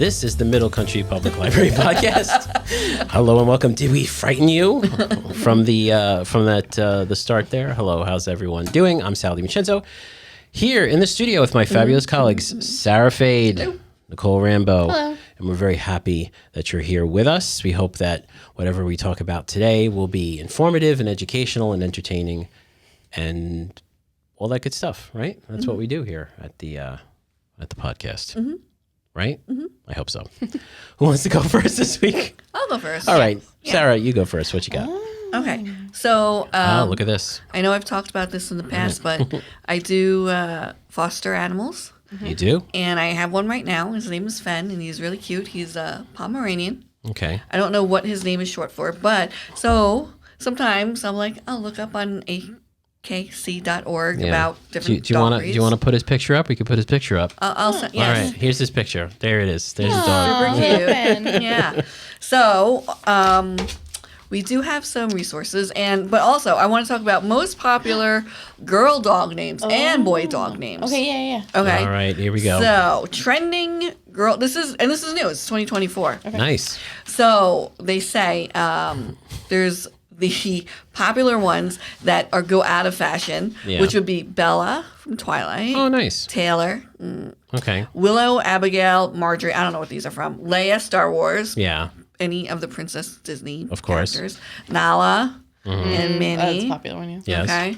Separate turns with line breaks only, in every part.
This is the Middle Country Public Library podcast. Hello and welcome. Did we frighten you from the start there? Hello, how's everyone doing? I'm Sal DiVincenzo, here in the studio with my fabulous colleagues, Sara Fade, Nicole Rambo.
Hello.
And we're very happy that you're here with us. We hope that whatever we talk about today will be informative and educational and entertaining and all that good stuff, right? That's what we do here at the podcast. Right? I hope so. Who wants to go first this week?
I'll go first.
All right. Yeah. Sarah, you go first. What you got?
Okay. So,
look at this.
I know I've talked about this in the past, but I do foster animals.
You do?
And I have one right now. His name is Fen, and he's really cute. He's a Pomeranian.
Okay.
I don't know what his name is short for, but so sometimes I'm like, I'll look up on akc.org about different dog breeds.
Do you want to put his picture up? We could put his picture up.
I'll send, yes.
All right. Here's his picture. There it is. There's his dog.
Super cute. Yeah. So, we do have some resources, but also I want to talk about most popular girl dog names and boy dog names.
Okay, yeah.
Okay.
All right, here we go.
So, trending girl, this is new, it's 2024.
Okay.
Nice.
So, they say there's the popular ones that go out of fashion, which would be Bella from Twilight.
Oh, nice.
Taylor.
Okay.
Willow, Abigail, Marjorie, I don't know what these are from. Leia, Star Wars.
Yeah.
Any of the Princess Disney
Of course.
characters. Nala and Minnie.
That's a popular one, yeah.
Yes.
Okay.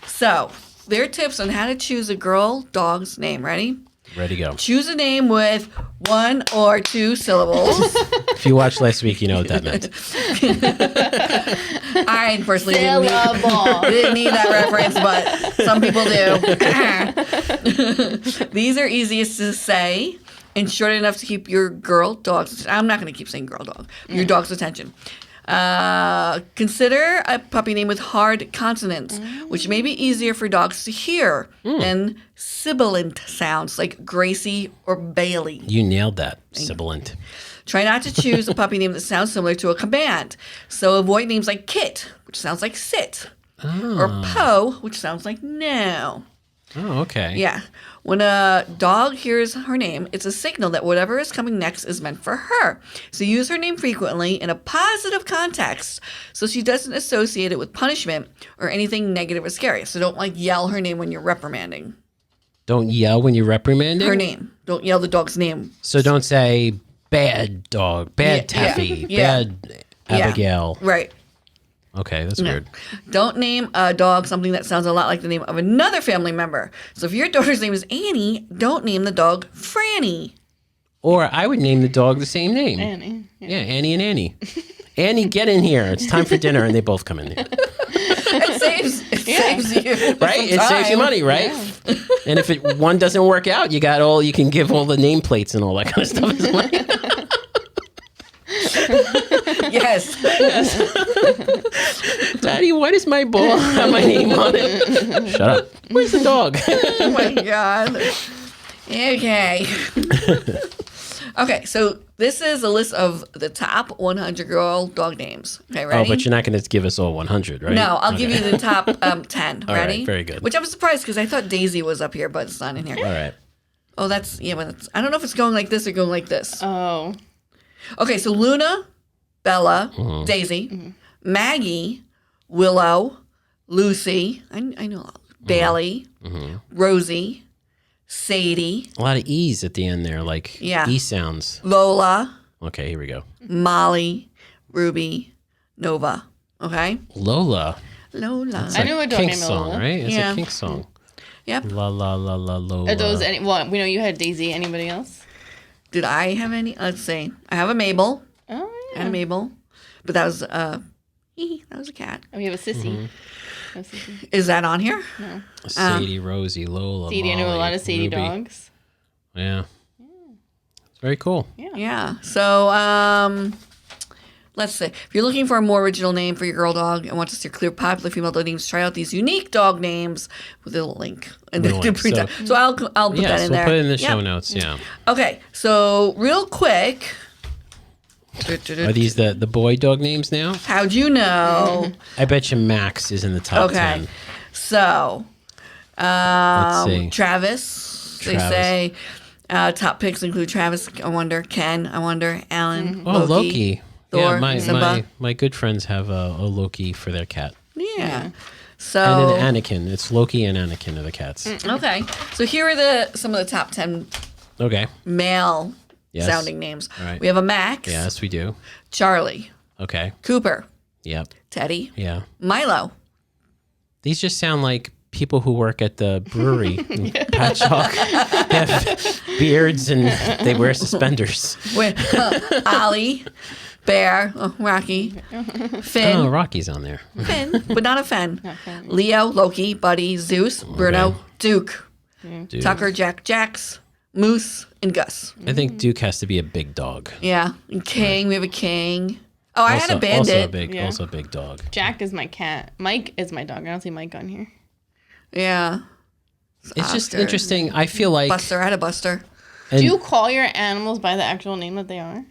So, their tips on how to choose a girl dog's name. Ready?
Ready to go.
Choose a name with 1 or 2 syllables.
If you watched last week, you know what that meant.
I personally didn't need that reference, but some people do. These are easiest to say and short enough to keep your girl dog's. I'm not going to keep saying girl dog. Your dog's attention. Consider a puppy name with hard consonants, which may be easier for dogs to hear than sibilant sounds like Gracie or Bailey.
You nailed that. Sibilant.
Try not to choose a puppy name that sounds similar to a command. So avoid names like Kit, which sounds like sit, or Po, which sounds like no.
Oh, okay.
Yeah. When a dog hears her name, it's a signal that whatever is coming next is meant for her. So use her name frequently in a positive context so she doesn't associate it with punishment or anything negative or scary. So don't yell her name when you're reprimanding.
Don't yell when you're reprimanding?
Her name. Don't yell the dog's name.
So don't say bad dog, bad Taffy, bad Abigail.
Yeah. Right.
Okay, that's weird.
Don't name a dog something that sounds a lot like the name of another family member. So if your daughter's name is Annie, don't name the dog Franny.
Or I would name the dog the same name.
Annie.
Yeah, Annie and Annie. Annie, get in here. It's time for dinner, and they both come in here.
It saves you.
Right? It saves you money, right? Yeah. And if one doesn't work out, you can give all the nameplates and all that kind of stuff as well.
Yes.
Daddy, why does my ball have my name on it? Shut up. Where's the dog?
Oh my God. Okay. Okay, so this is a list of the top 100 girl dog names. Okay, ready?
Oh, but you're not going to give us all 100, right?
No, I'll give you the top 10.
All
Ready?
right, very good.
Which I'm surprised because I thought Daisy was up here, but it's not in here.
All right.
Oh, but I don't know if it's going like this or going like this.
Oh.
Okay, so Luna, Bella, Daisy, Maggie, Willow, Lucy, I know, Bailey, Rosie, Sadie.
A lot of E's at the end there, like E sounds.
Lola.
Okay, here we go.
Molly, Ruby, Nova. Okay?
Lola.
It's
I know a dog
Kink
named
song,
Lola.
right? It's a Kink song.
Yep.
La la la la Lola.
Are those we know you had Daisy. Anybody else?
Did I have any? Let's see. I have a Mabel.
Oh, yeah.
I had a Mabel. But that was that was a cat.
Oh, we have a Sissy. No Sissy.
Is that on here?
No.
Sadie, Rosie, Lola,
Sadie, I know a lot of Sadie
Ruby.
dogs.
Yeah. It's very cool.
Yeah. So, let's see. If you're looking for a more original name for your girl dog and want to see clear popular female dog names, try out these unique dog names with a link. And
With a link.
So I'll put that in
We'll
there.
put it in the show notes, yeah.
Okay. So, real quick.
Are these the boy dog names now?
How'd you know?
I bet you Max is in the top 10.
So,
Let's see.
Travis. They
Travis.
say Top picks include Travis, I wonder, Ken, I wonder, Alan,
Oh, Loki.
Thor,
yeah,
Simba.
my good friends have a Loki for their cat.
Yeah. So
And an Anakin. It's Loki and Anakin are the cats.
okay. So here are some of the top 10
Okay.
male
Yes.
sounding names.
All right.
We have a Max,
Yes, we do.
Charlie,
Okay.
Cooper,
Yep.
Teddy,
Yeah.
Milo.
These just sound like people who work at the brewery. Patchogue. They have beards and they wear suspenders.
With Ollie, Bear, Rocky, Finn,
Oh, Rocky's on there.
Finn, but not a Fen.
Finn.
Leo, Loki, Buddy, Zeus, Bruno,
Okay.
Duke,
Duke.
Tucker, Jax, Moose, and Gus.
I think Duke has to be a big dog.
Yeah, and King. We have a King. Oh, I had a
Also
bandit.
also a big dog.
Jack is my cat. Mike is my dog. I don't see Mike on here.
Yeah,
It's just
Oscar.
interesting. I feel like
Buster. I had a Buster.
and
Do you call your animals by the actual name that they are?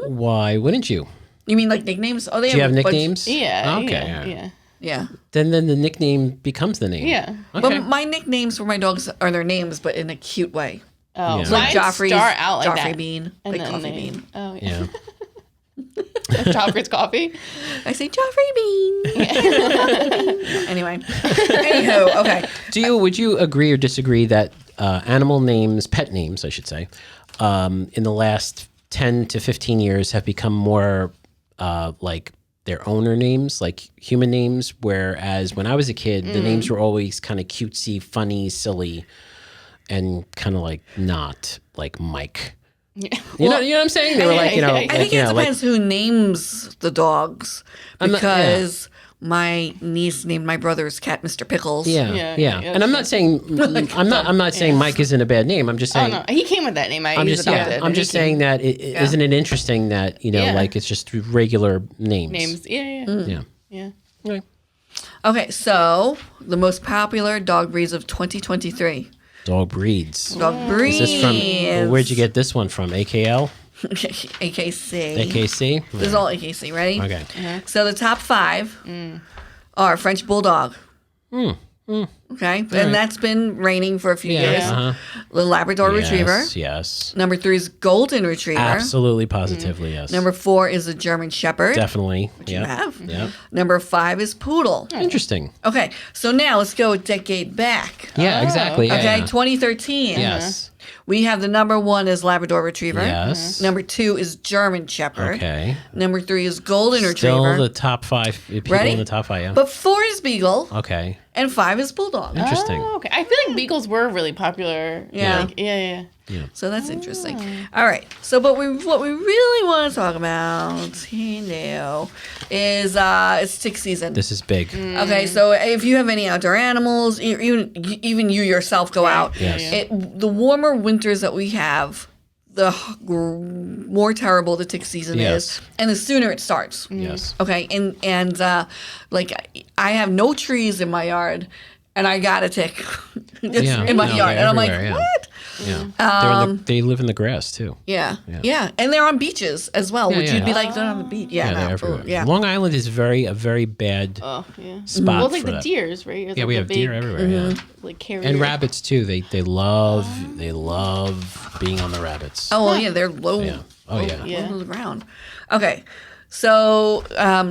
why wouldn't you?
You mean like nicknames? Oh, they
Do you have
a bunch-
nicknames?
Yeah.
Okay.
Yeah.
all right.
Yeah.
Yeah.
Then the nickname becomes the name.
Yeah.
Okay.
But my nicknames for my dogs are their names, but in a cute way.
Oh,
Yeah.
Like
mine
Joffrey's,
start out like
Joffrey
that.
Bean,
And
like
then
Coffee
they-
Bean.
Oh, yeah.
yeah.
Joffrey's coffee.
I say Joffrey Bean. Anyway. Anywho, okay.
Would you agree or disagree that animal names, pet names, I should say, in the last 10 to 15 years have become more like their owner names, like human names, whereas when I was a kid, the names were always kind of cutesy, funny, silly, and kind of like not like Mike.
Yeah.
You know what I'm saying? They were like, you know,
I
like,
I think
you
it
know, like,
depends who names the dogs.
I'm not-
Because my niece named my brother's cat Mr. Pickles.
yeah,
Yeah,
yeah.
yeah,
And I'm not
that's
saying I'm not saying Mike isn't a bad name. I'm just
Oh
saying
no, he came with that name.
I'm
He's
just
adopted.
I'm
and
just
he came-
saying that isn't it interesting that
Yeah.
like it's just regular names.
names. Yeah.
Yeah.
Yeah.
Okay.
Okay, so the most popular dog breeds of 2023.
Dog breeds.
Dog breeds.
Is this from? Where'd you get this one from? AKL,
AKC.
AKC.
This is all AKC. Ready?
Okay.
So the top 5 are French Bulldog. Okay, and that's been reigning for a few years.
Uh-huh.
The Labrador Retriever.
Yes.
Number 3 is Golden Retriever.
Absolutely, positively, yes.
Number 4 is the German Shepherd.
Definitely.
You
Yep.
have.
Yep.
Number 5 is Poodle.
Interesting.
Okay, so now let's go a decade back.
Yeah. Exactly. Yeah,
Okay,
yeah.
2013.
Yes.
We have the number 1 is Labrador Retriever.
Yes.
Number 2 is German Shepherd.
Okay.
Number 3 is Golden
Still
Retriever.
the top 5 people
Ready?
in the top 5. Yeah.
But 4 is Beagle
Okay.
and 5 is Bulldog.
Interesting.
Oh, okay. I feel like beagles were really popular.
Yeah.
Like, yeah.
So that's interesting. All right. So, but what we really want to talk about, you know, is it's tick season.
This is big.
Okay, so if you have any outdoor animals, even you yourself go out.
Yes.
The warmer winters that we have, the more terrible the tick season
Yes.
is, and the sooner it starts.
Yes.
Okay, and like I have no trees in my yard, and I got a tick
Yeah.
in my
No,
yard,
they're
and I'm like,
everywhere, yeah.
what?
Yeah. They live in the grass too.
Yeah. And they're on beaches as well, which
yeah.
you'd be like, they're on the beach. Yeah,
They're
no,
everywhere.
yeah.
Long Island is a very bad
Oh, yeah.
spot
Well, it's like
for
the
that.
deers, right? It's
Yeah,
like
we
the
have deer
big,
everywhere. Yeah.
Like carrier.
And rabbits too. They love being on the rabbits.
Oh, well, yeah, they're low,
Yeah. Oh, yeah.
Yeah.
low to the ground. Okay. So,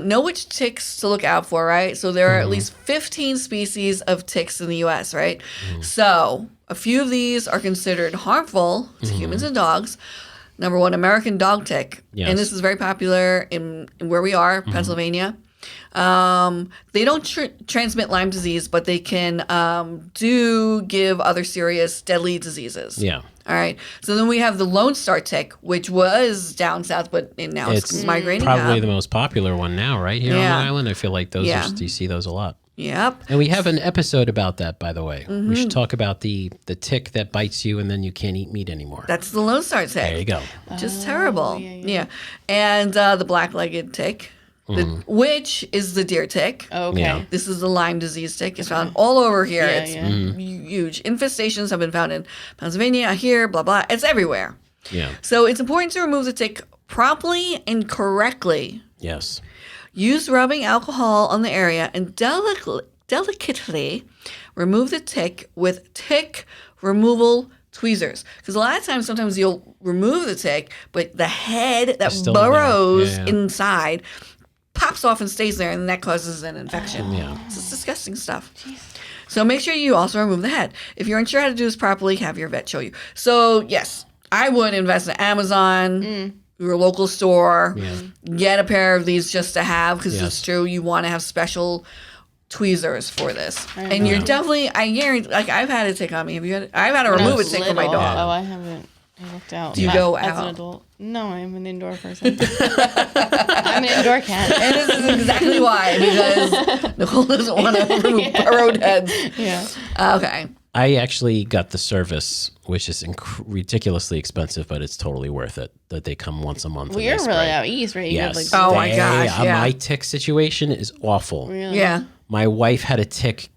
know which ticks to look out for, right? So, there are at least 15 species of ticks in the U.S., right? So, a few of these are considered harmful to humans and dogs. Number 1, American dog tick.
Yes.
And this is very popular in where we are, Pennsylvania. They don't transmit Lyme disease, but they can do give other serious deadly diseases.
Yeah.
All right. So then we have the Lone Star tick, which was down south, but now it's migrating
Probably
up.
the most popular one now, right here
Yeah.
on Long Island. I feel like those
Yeah.
you see those a lot.
Yep.
And we have an episode about that, by the way. We should talk about the tick that bites you and then you can't eat meat anymore.
That's the Lone Star tick.
There you go.
Just terrible.
yeah.
And the black-legged tick, which is the deer tick.
Okay.
Yeah.
This is the Lyme disease tick. It's found all over here.
Yeah,
It's
yeah.
huge. Infestations have been found in Pennsylvania, here, blah, blah. It's everywhere.
Yeah.
So it's important to remove the tick promptly and correctly.
Yes.
Use rubbing alcohol on the area and delicately remove the tick with tick removal tweezers, because a lot of times, sometimes you'll remove the tick, but the head that
still in there.
burrows
Yeah.
inside pops off and stays there, and that causes an infection.
Yeah.
It's disgusting stuff. So make sure you also remove the head. If you're unsure how to do this properly, have your vet show you. So yes, I would invest in Amazon, your local store, get a pair of these just to have, because
Yes.
it's true, you want to have special tweezers for this. And you're definitely, I guarantee, like, I've had a tick on me. Have you had? I've had to remove a tick from my
Little.
dog.
Oh, I haven't. I looked out.
Do you go
as
out?
an adult? No, I'm an indoor person. I'm an indoor cat.
And this is exactly why, because Nicole doesn't want to remove burrowed heads.
Yeah.
Okay.
I actually got the service, which is ridiculously expensive, but it's totally worth it. That they come once a month.
Well,
and
you're
they
really
spray.
out east, right? You
Yes.
Have,
Oh my gosh, yeah.
My tick situation is awful.
Really?
Yeah.
My wife had a tick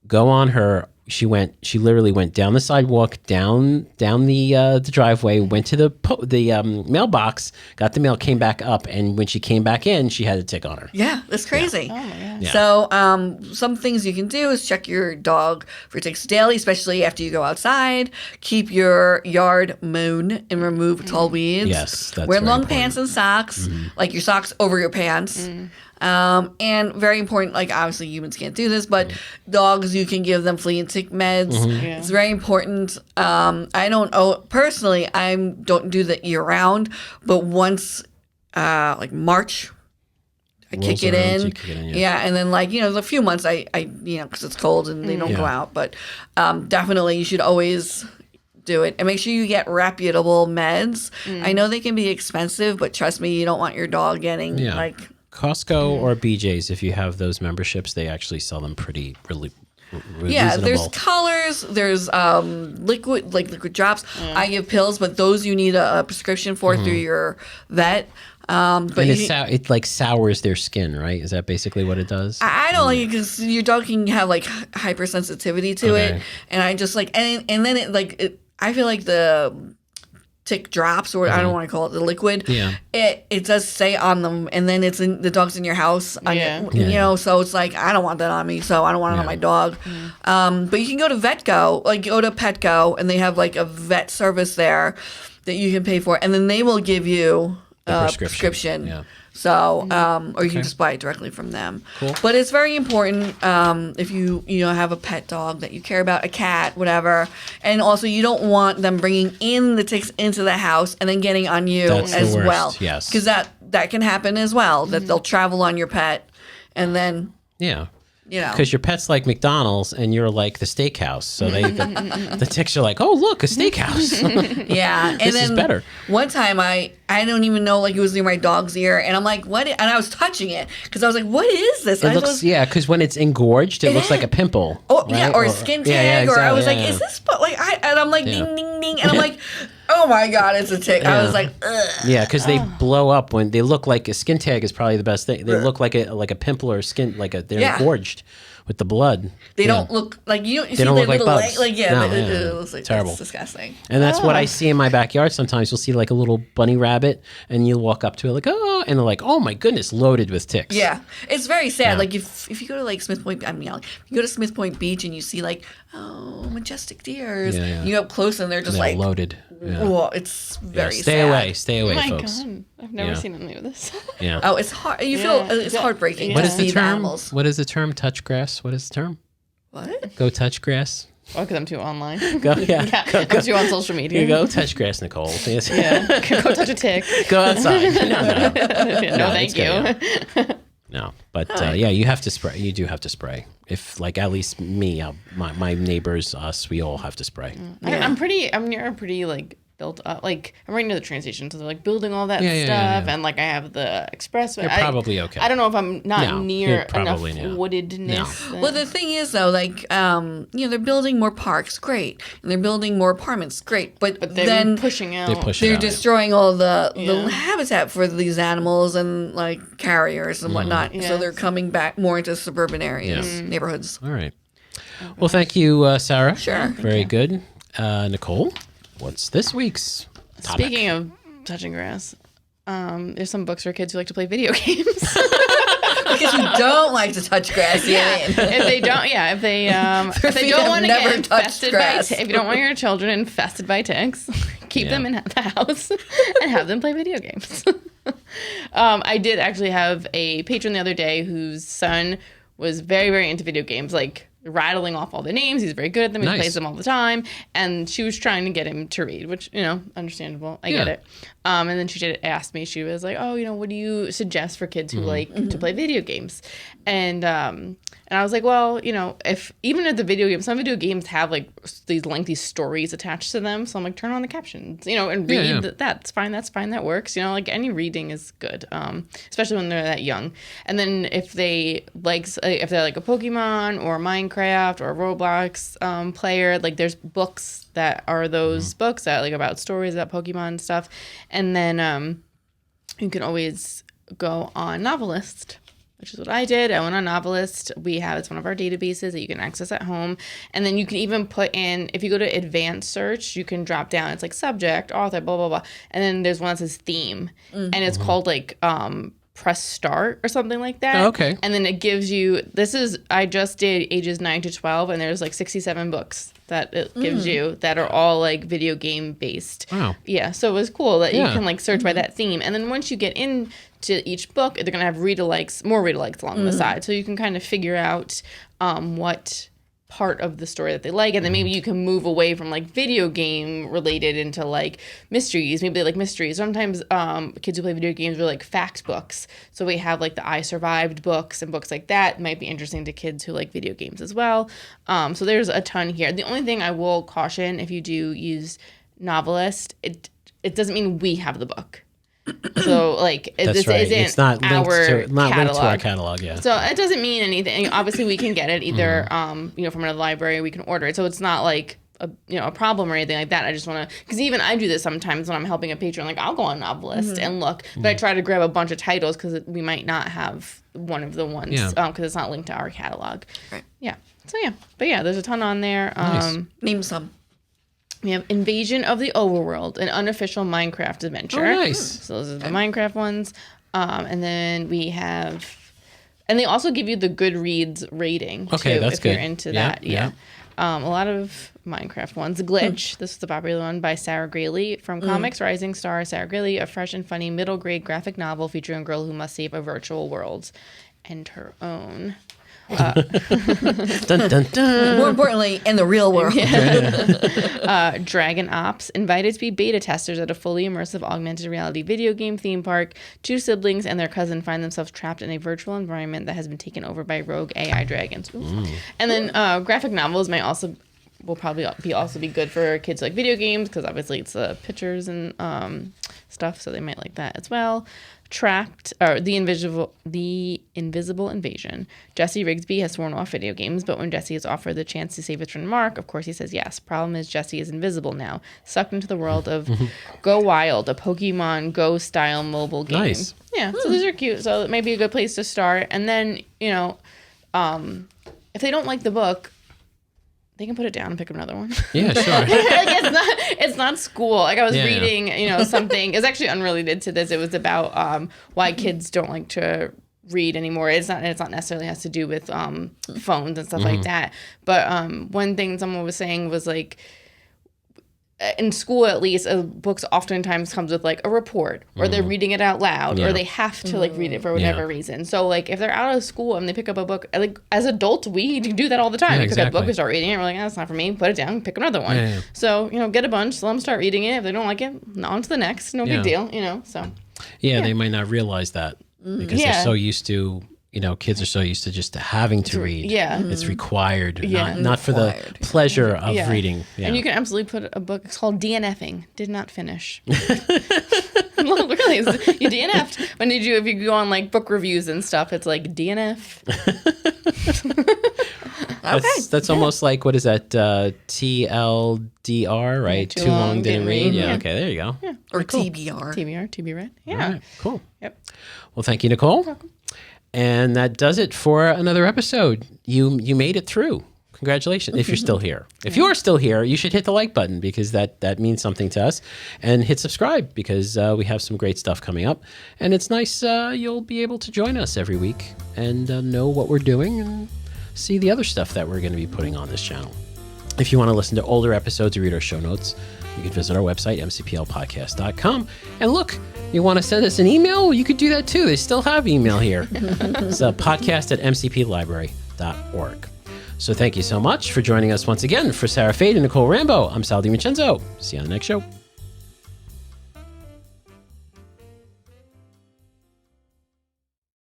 go on her. She literally went down the sidewalk, down the driveway, went to the mailbox, got the mail, came back up, and when she came back in, she had a tick on her.
Yeah, that's crazy.
Oh my god.
Yeah.
So, some things you can do is check your dog for ticks daily, especially after you go outside. Keep your yard mown and remove tall weeds.
Yes, that's
Wear
very
long
important.
pants and socks, like your socks over your pants. And very important, like obviously humans can't do this, but dogs, you can give them flea and tick meds.
Yeah.
It's very important. I don't personally, I don't do that year round, but once like March, I
Rolls
kick it
around,
in.
you kick it in,
Yeah, and then like, a few months I because it's cold and they don't go
Yeah.
out, but definitely you should always do it and make sure you get reputable meds. I know they can be expensive, but trust me, you don't want your dog getting
Yeah.
like
Costco or BJ's, if you have those memberships, they actually sell them really
yeah, there's
reasonable.
colors, there's liquid drops. I give pills, but those you need a prescription for through your vet. But
And
you,
it like sours their skin, right? Is that basically what it does?
I don't like it because your dog can have like hypersensitivity to
Okay.
it, and I just like and then I feel like the tick drops, or I don't want to call it the liquid.
Yeah.
It does stay on them, and then the dog's in your house.
Yeah.
So it's like I don't want that on me, so I don't want it on my dog. But you can go to Vetgo, like go to Petco, and they have like a vet service there that you can pay for, and then they will give you a prescription.
Yeah.
So, or you can just buy it directly from them.
Cool.
But it's very important if you have a pet dog that you care about, a cat, whatever, and also you don't want them bringing in the ticks into the house and then getting on you
That's the
as
worst,
well.
yes.
because that can happen as well. That they'll travel on your pet, and then
Yeah.
you know.
Because your pet's like McDonald's and you're like the steakhouse. So the ticks are like, oh, look, a steakhouse.
Yeah, and
This
then
is better.
One time I don't even know, like it was near my dog's ear, and I'm like, what? And I was touching it because I was like, what is this?
It
And I
looks,
was,
yeah, because when it's engorged, it looks like a pimple.
oh yeah,
right?
or a skin tag,
yeah,
or I was
exactly,
like,
yeah,
is this? But like and I'm like,
Yeah.
ding ding ding, and I'm like, oh my god, it's a tick. I
Yeah.
was like, ugh.
Yeah, because they blow up when they look like a skin tag is probably the best thing. They look like a pimple or a skin, they're
Yeah.
engorged with the blood.
They
Yeah.
don't look like you see
don't
their
look like
little
bugs.
like
No,
it looks like
Terrible.
It's disgusting.
And that's what I see in my backyard sometimes. You'll see like a little bunny rabbit and you'll walk up to it like, oh, and they're like, oh my goodness, loaded with ticks.
Yeah, it's very sad.
Yeah.
Like if you go to like Smith Point, if you go to Smith Point Beach and you see like majestic deers,
Yeah, yeah.
you go up close and they're just
They're
like,
loaded. Yeah.
oh, it's
Yeah,
very
stay
sad.
Stay
Oh
away,
my
folks.
god. I've never
Yeah.
seen any of this.
Yeah.
Oh, it's hard. You feel
Yeah.
it's heartbreaking
Yeah.
What
to
is the
see the
term?
animals.
What is the term? Touch grass. What is the term?
What?
Go touch grass.
Oh, because I'm too online.
Go, yeah.
Yeah,
Go,
I'm too on social media.
you go touch grass, Nicole. Yes.
Yeah. Go touch a tick.
Go outside. No.
No, thank
it's
you.
good, No, but yeah, you have to spray. You do have to spray. If like at least me, my neighbors, us, we all have to spray.
I'm near a pretty like built up, like I'm right near the train station, so they're like building all that
Yeah, yeah,
stuff,
yeah.
and like I have the expressway.
You're probably okay.
I don't know if I'm not
No,
near
you're
enough
probably not.
woodedness.
Well, the thing is though, like they're building more parks, great, and they're building more apartments, great, but
they're
then
pushing out.
They push it
they're
out.
destroying all the
Yeah.
habitat for these animals and like carriers and whatnot. So
Yes.
they're coming back more into suburban areas,
Yes.
neighborhoods.
All right. Well, thank you, Sarah.
Sure.
Very good. Nicole, what's this week's topic?
Speaking of touching grass, there's some books for kids who like to play video games.
Because you don't like to touch grass, you mean?
If they don't, if they
feet
don't
have
want to
never
get
touched
infested
grass.
if you don't want your children infested by ticks, keep them in the house and have them play video games. I did actually have a patron the other day whose son was very, very into video games, like rattling off all the names. He's very good at them. He plays them all the time. And she was trying to get him to read, which, understandable. I get it. And then she did ask me, she was like, oh, what do you suggest for kids who like to play video games? And I was like, well, if the video games, some video games have like these lengthy stories attached to them. So I'm like, turn on the captions, and read that's fine. That's fine. That works. Like any reading is good, especially when they're that young. And then if they're like a Pokemon or Minecraft or a Roblox player, like there's books that are those books that like about stories about Pokemon and stuff. And then you can always go on Novelist, which is what I did. I went on Novelist. It's one of our databases that you can access at home. And then you can even put in, if you go to advanced search, you can drop down. It's like subject, author, blah, blah, blah. And then there's one that says theme. And it's called like press start or something like that.
Oh, okay.
And then it gives you, I just did ages 9 to 12, and there's like 67 books that it gives you that are all like video game based.
Wow.
Yeah. So it was cool that you can like search by that theme. And then once you get into each book, they're going to have more read-alikes along the side. So you can kind of figure out what part of the story that they like, and then maybe you can move away from like video game related into like mysteries. Maybe they like mysteries. Sometimes kids who play video games are like fact books, so we have like the I Survived books and books like that might be interesting to kids who like video games as well. So there's a ton here. The only thing I will caution, if you do use Novelist, it doesn't mean we have the book. So like this isn't
it's not linked
catalog.
To our catalog. Yeah.
So it doesn't mean anything. Obviously, we can get it either from another library. We can order it. So it's not like a problem or anything like that. I just want to, because even I do this sometimes when I'm helping a patron. Like I'll go on Novelist and look, but I try to grab a bunch of titles because we might not have one of the ones because it's not linked to our catalog.
Right.
Yeah. So but there's a ton on there.
Nice.
Name some.
We have Invasion of the Overworld, an unofficial Minecraft adventure.
Oh, nice.
So those are the Minecraft ones. And then we have, and they also give you the Goodreads rating,
okay,
too,
that's
if
good.
you're into that. Yeah. A lot of Minecraft ones. Glitch, this is the popular one by Sara Greeley. From comics, rising star Sara Greeley, a fresh and funny middle grade graphic novel featuring a girl who must save a virtual world and her own.
Dun, dun, dun.
More importantly, in the real world.
Dragon Ops, invited to be beta testers at a fully immersive augmented reality video game theme park. 2 siblings and their cousin find themselves trapped in a virtual environment that has been taken over by rogue AI dragons. And then graphic novels will probably be good for kids who like video games, because obviously it's pictures and stuff, so they might like that as well. Trapped, or the Invisible Invasion. Jesse Rigsby has sworn off video games, but when Jesse is offered the chance to save his friend Mark, of course he says yes. Problem is Jesse is invisible now, sucked into the world of Go Wild, a Pokemon Go style mobile game.
Nice.
Yeah, so these are cute. So it may be a good place to start. And then if they don't like the book, they can put it down and pick up another one.
Yeah, sure.
Like it's not school. Like I was reading, something. It's actually unrelated to this. It was about why kids don't like to read anymore. It's not necessarily has to do with phones and stuff like that. But one thing someone was saying was like, in school at least, books oftentimes comes with like a report, or they're reading it out loud, or they have to like read it for whatever reason. So like if they're out of school and they pick up a book, like as adults we do that all the time. We pick up a book, we start reading it, we're like, that's not for me, put it down, pick another one. So get a bunch, let them start reading it. If they don't like it, on to the next, no big deal. So
they might not realize that because they're so used to, kids are so used to just having to read.
Yeah.
It's required, not for the pleasure of reading. Yeah.
And you can absolutely put a book, it's called DNFing, did not finish. Well, really, you DNF'd. If you go on like book reviews and stuff, it's like DNF.
That's almost like, what is that, TLDR, right?
Too long, didn't read.
Yeah, okay, there you go.
Yeah.
Or cool. TBR.
TBR, to be read. Yeah.
All right, cool.
Yep.
Well, thank you, Nicole.
You're welcome.
And that does it for another episode. You made it through. congratulations if you're still here. If you are still here, you should hit the like button because that means something to us, and hit subscribe because we have some great stuff coming up, and it's nice you'll be able to join us every week and know what we're doing and see the other stuff that we're going to be putting on this channel. If you want to listen to older episodes or read our show notes, you can visit our website, mcplpodcast.com. And look, you want to send us an email? You could do that too. They still have email here. It's podcast@mcplibrary.org. So thank you so much for joining us once again. For Sara Fade and Nicole Rambo, I'm Sal DiMincenzo. See you on the next show.